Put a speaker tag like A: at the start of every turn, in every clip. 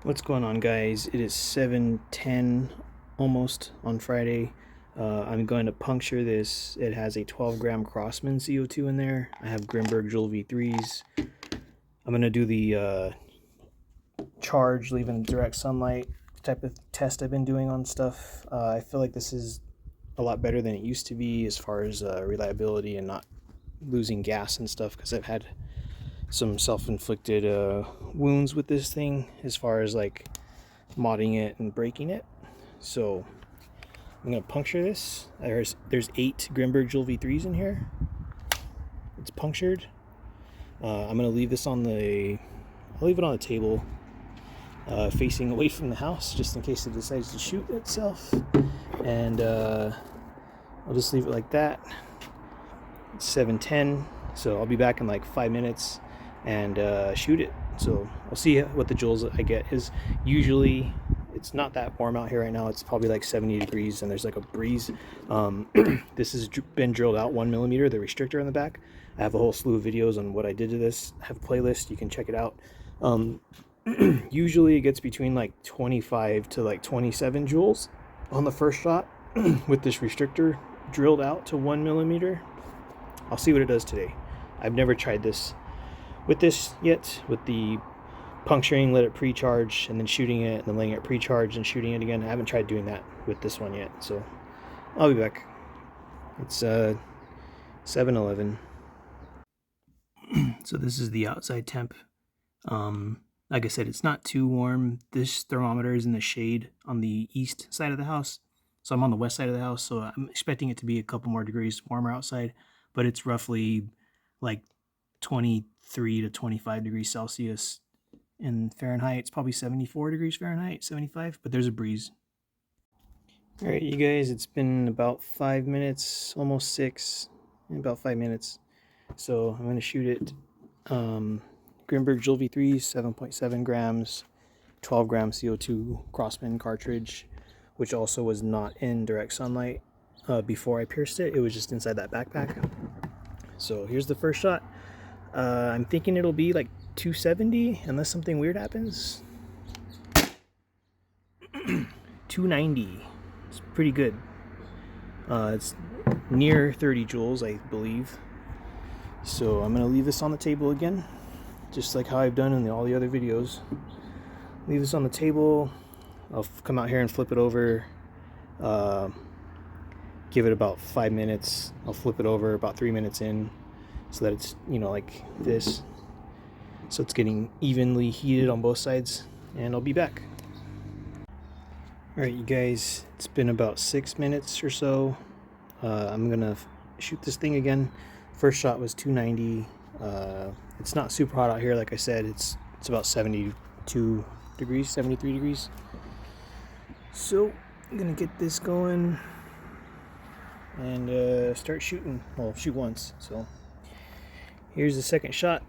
A: What's going on, guys? It is 7:10 almost on Friday. I'm going to puncture this. It has a 12-gram Crossman CO2 in there. I have Grimburg Joules V3s. I'm going to do the charge, leaving direct sunlight type of test I've been doing on stuff. I feel like this is a lot better than it used to be as far as reliability and not losing gas and stuff, because I've had some self-inflicted wounds with this thing as far as like modding it and breaking it. So I'm gonna puncture this. There's 8 Grimburg Joules V3s in here. It's punctured. I'm gonna leave this on the I'll leave it on the table facing away from the house, just in case it decides to shoot itself, and I'll just leave it like that. It's 7:10, so I'll be back in like 5 minutes and shoot it. So I'll see what the joules I get is. Usually it's not that warm out here right now. It's probably like 70 degrees and there's like a breeze. This has been drilled out 1mm, the restrictor on the back. I have a whole slew of videos on what I did to this. I have a playlist, you can check it out. Usually it gets between like 25 to like 27 joules on the first shot with this restrictor drilled out to 1mm. I'll see what it does today. I've never tried this with this yet, with the puncturing, let it pre-charge, and then shooting it, and then letting it pre-charge and shooting it again. I haven't tried doing that with this one yet, so I'll be back. It's 7:11. So this is the outside temp. Like I said, it's not too warm. This thermometer is in the shade on the east side of the house, so I'm on the west side of the house, so I'm expecting it to be a couple more degrees warmer outside, but it's roughly like 23 to 25 degrees Celsius. In Fahrenheit, it's probably 74 degrees Fahrenheit, 75, but there's a breeze. All right, you guys, it's been about 5 minutes, almost 6, in about 5 minutes. So I'm going to shoot it. Grimburg Joules V3, 7.7 grams, 12 gram CO2 Crossman cartridge, which also was not in direct sunlight before I pierced it. It was just inside that backpack. So here's the first shot. I'm thinking it'll be like 270 unless something weird happens. 290. It's pretty good. It's near 30 joules, I believe. So I'm gonna leave this on the table again, just like how I've done in all the other videos. Leave this on the table. I'll come out here and flip it over. Give it about 5 minutes. I'll flip it over about 3 minutes in, so that it's, you know, like this. So it's getting evenly heated on both sides, and I'll be back. Alright, you guys, it's been about 6 minutes or so. I'm gonna shoot this thing again. First shot was 290. It's not super hot out here, like I said. It's about 72 degrees, 73 degrees. So I'm gonna get this going and start shooting. Well, shoot once. So here's the second shot.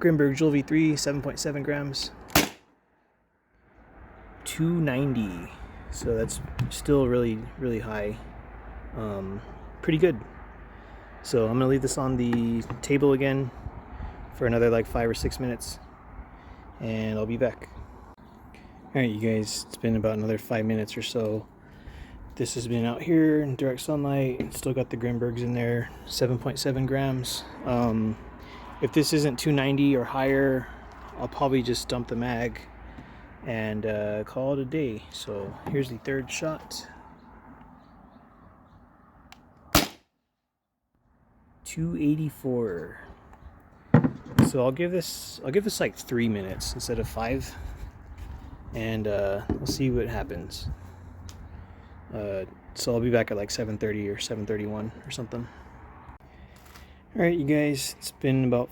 A: Grimburg Joules V3, 7.7 grams, 290. So that's still really, really high. Pretty good. So I'm gonna leave this on the table again for another like 5 or 6 minutes, and I'll be back. All right, you guys, it's been about another 5 minutes or so. This has been out here in direct sunlight. Still got the Grimburgs in there, 7.7 grams. If this isn't 290 or higher, I'll probably just dump the mag and call it a day. So here's the third shot. 284. So I'll give this like 3 minutes instead of 5, and we'll see what happens. So I'll be back at like 7:30 or 7:31 or something. Alright, you guys, it's been about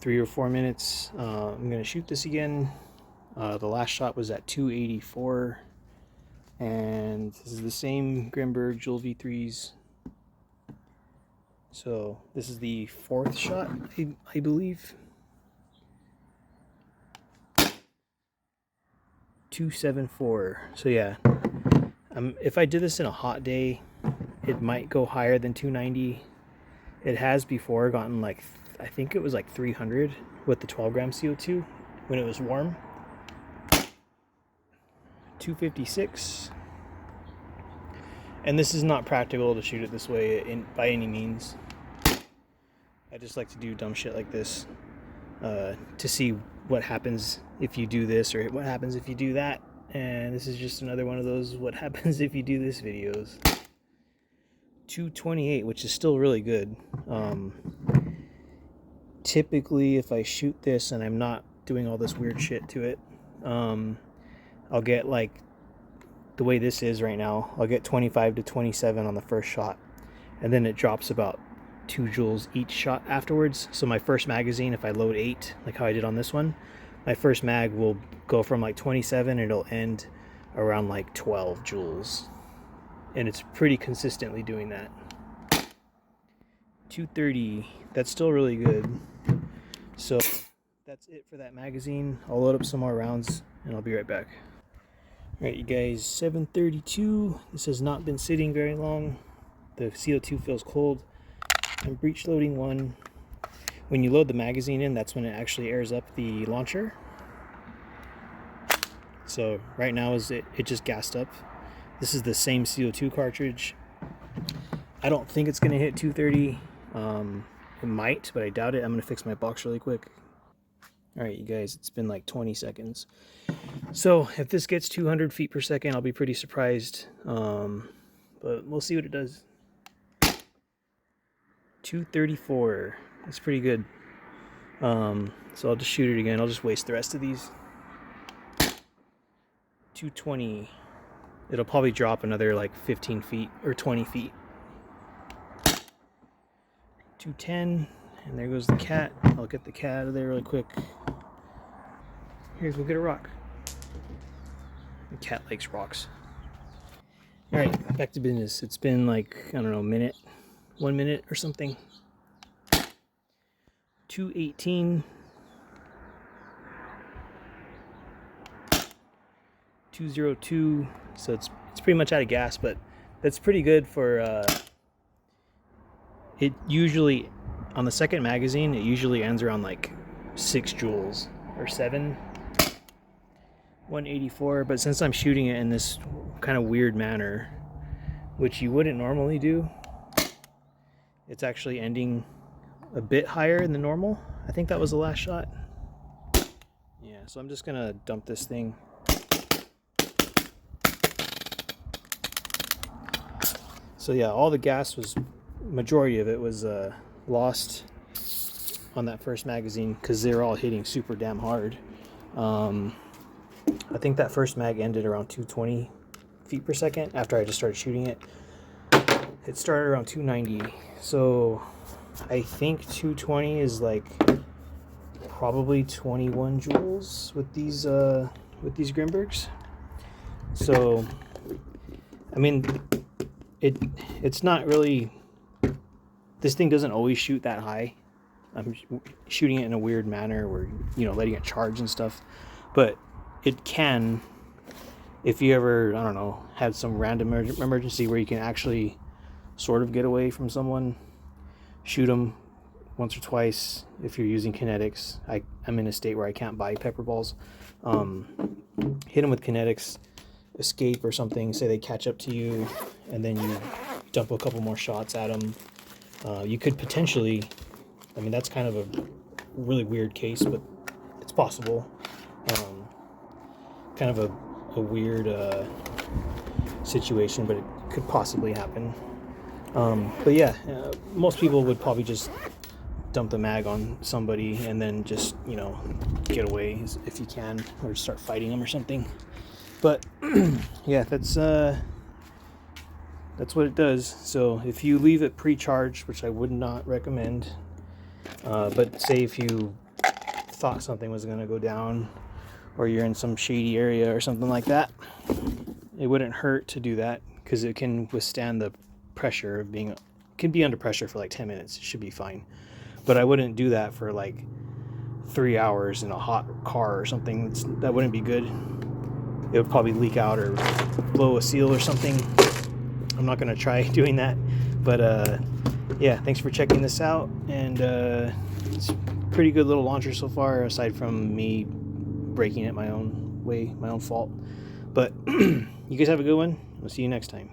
A: 3 or 4 minutes. I'm going to shoot this again. The last shot was at 284. And this is the same Grimburg Joules V3s. So this is the fourth shot, I believe. 274. So yeah, if I did this in a hot day, it might go higher than 290. It has before gotten like, I think it was like 300 with the 12 gram CO2 when it was warm. 256. And this is not practical to shoot it this way by any means. I just like to do dumb shit like this to see what happens if you do this or what happens if you do that. And this is just another one of those what happens if you do this videos. 228, which is still really good. Typically, if I shoot this and I'm not doing all this weird shit to it, I'll get, like the way this is right now, I'll get 25 to 27 on the first shot, and then it drops about 2 joules each shot afterwards. So my first magazine, if I load 8 like how I did on this one, my first mag will go from like 27 and it'll end around like 12 joules, and it's pretty consistently doing that. 230, that's still really good. So that's it for that magazine. I'll load up some more rounds and I'll be right back. Alright, you guys, 7:32. This has not been sitting very long. The CO2 feels cold. I'm breech loading one. When you load the magazine in, that's when it actually airs up the launcher. So right now it just gassed up. This is the same CO2 cartridge. I don't think it's going to hit 230. It might, but I doubt it. I'm going to fix my box really quick. Alright, you guys, it's been like 20 seconds. So if this gets 200 feet per second, I'll be pretty surprised. But we'll see what it does. 234. That's pretty good. So I'll just shoot it again. I'll just waste the rest of these. 220. It'll probably drop another like 15 feet or 20 feet. 210. And there goes the cat. I'll get the cat out of there really quick. Here's, we'll get a rock. The cat likes rocks. Alright, back to business. It's been like, I don't know, 1 minute or something. 218. 202. So it's pretty much out of gas, but that's pretty good for it usually on the second magazine, it usually ends around like 6 joules or 7. 184, but since I'm shooting it in this kind of weird manner, which you wouldn't normally do, it's actually ending a bit higher than normal. I think that was the last shot. Yeah, so I'm just gonna dump this thing. So yeah, all the gas was, majority of it was lost on that first magazine because they were all hitting super damn hard. I think that first mag ended around 220 feet per second after I just started shooting it. It started around 290, so I think 220 is like probably 21 joules with these Grimburgs. So I mean, it's not really, this thing doesn't always shoot that high. I'm shooting it in a weird manner where, you know, letting it charge and stuff, but it can, if you ever, I don't know, had some random emergency where you can actually sort of get away from someone, shoot them once or twice. If you're using kinetics, I'm in a state where I can't buy pepper balls. Hit them with kinetics, escape or something, say they catch up to you, and then you dump a couple more shots at them. You could potentially, I mean, that's kind of a really weird case, but it's possible. Kind of a weird situation, but it could possibly happen. But yeah, most people would probably just dump the mag on somebody and then just, you know, get away if you can, or start fighting them or something. But yeah, that's what it does. So if you leave it pre-charged, which I would not recommend, but say if you thought something was going to go down, or you're in some shady area or something like that, it wouldn't hurt to do that because it can withstand the pressure of being, it can be under pressure for like 10 minutes. It should be fine. But I wouldn't do that for like 3 hours in a hot car or something. That wouldn't be good. It would probably leak out or blow a seal or something. I'm not going to try doing that. But yeah, thanks for checking this out. And it's a pretty good little launcher so far, aside from me breaking it my own way, my own fault. But you guys have a good one. We'll see you next time.